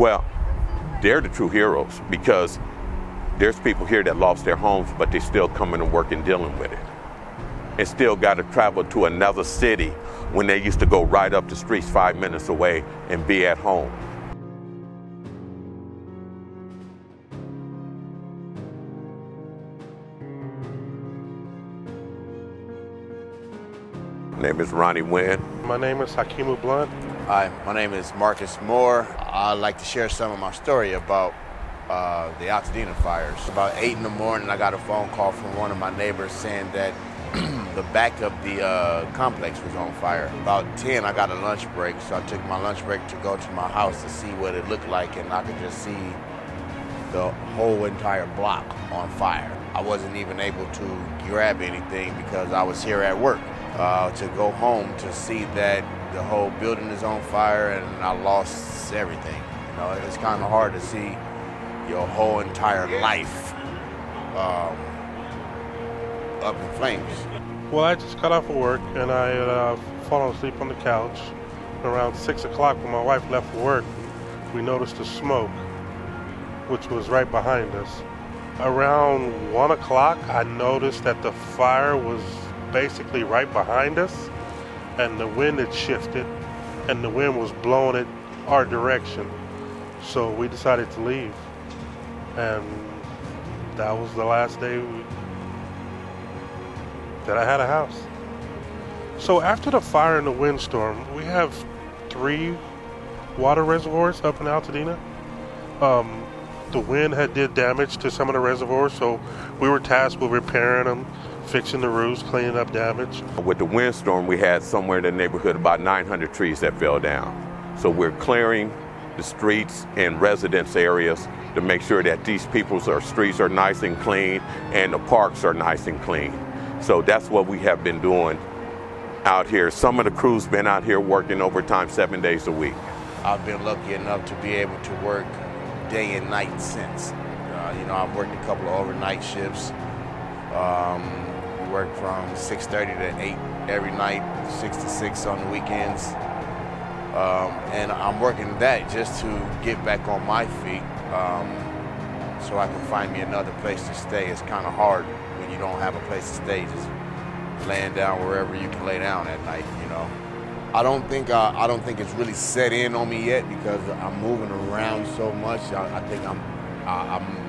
Well, they're the true heroes because there's people here that lost their homes, but they still coming to work and dealing with it. And still got to travel to another city when they used to go right up the streets 5 minutes away and be at home. My name is Ronnie Wynn. My name is Hakeem Blunt. Hi, my name is Marcus Moore. I'd like to share some of my story about the Altadena fires. About 8 in the morning, I got a phone call from one of my neighbors saying that the back of the complex was on fire. About 10, I got a lunch break, so I took my lunch break to go to my house to see what it looked like, and I could just see the whole entire block on fire. I wasn't even able to grab anything because I was here at work. To go home to see that the whole building is on fire and I lost everything. You know, it's kind of hard to see your whole entire life up in flames. Well, I just got off of work and I had fallen asleep on the couch. Around 6 o'clock when my wife left for work, we noticed the smoke, which was right behind us. Around 1 o'clock, I noticed that the fire was basically right behind us, and the wind had shifted, and the wind was blowing it our direction. So we decided to leave, and that was the last day that I had a house. So after the fire and the windstorm, we have 3 water reservoirs up in Altadena. The wind had did damage to some of the reservoirs, so we were tasked with repairing them, fixing the roofs, cleaning up damage. With the windstorm, we had somewhere in the neighborhood about 900 trees that fell down. So we're clearing the streets and residence areas to make sure that these people's streets are nice and clean and the parks are nice and clean. So that's what we have been doing out here. Some of the crews been out here working overtime 7 days a week. I've been lucky enough to be able to work day and night since. You know, I've worked a couple of overnight shifts. We work from 6:30 to 8 every night, 6 to 6 on the weekends. And I'm working that just to get back on my feet so I can find me another place to stay. It's kind of hard when you don't have a place to stay, just laying down wherever you can lay down at night, you know. I don't think it's really set in on me yet because I'm moving around so much. I think I'm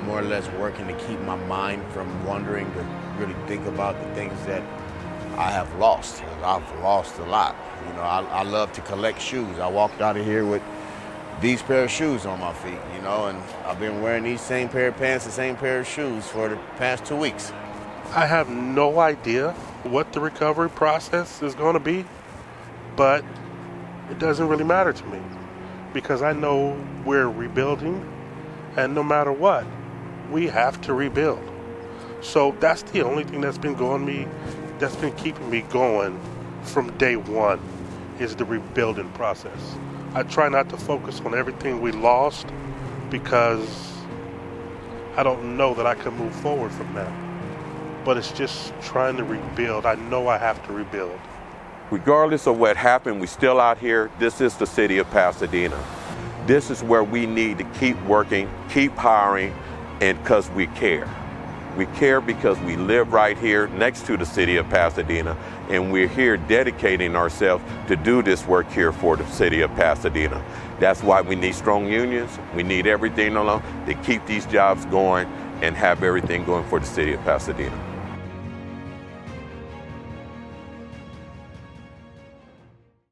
more or less working to keep my mind from wandering, to really think about the things that I have lost. I've lost a lot. You know, I love to collect shoes. I walked out of here with these pair of shoes on my feet, you know, and I've been wearing these same pair of pants, the same pair of shoes for the past 2 weeks. I have no idea what the recovery process is going to be, but it doesn't really matter to me because I know we're rebuilding, and no matter what, we have to rebuild. So that's the only thing that's been keeping me going from day one is the rebuilding process. I try not to focus on everything we lost because I don't know that I can move forward from that. But it's just trying to rebuild. I know I have to rebuild. Regardless of what happened, we're still out here. This is the city of Pasadena. This is where we need to keep working, keep hiring, and because we care. We care because we live right here next to the city of Pasadena, and we're here dedicating ourselves to do this work here for the city of Pasadena. That's why we need strong unions. We need everything along to keep these jobs going and have everything going for the city of Pasadena.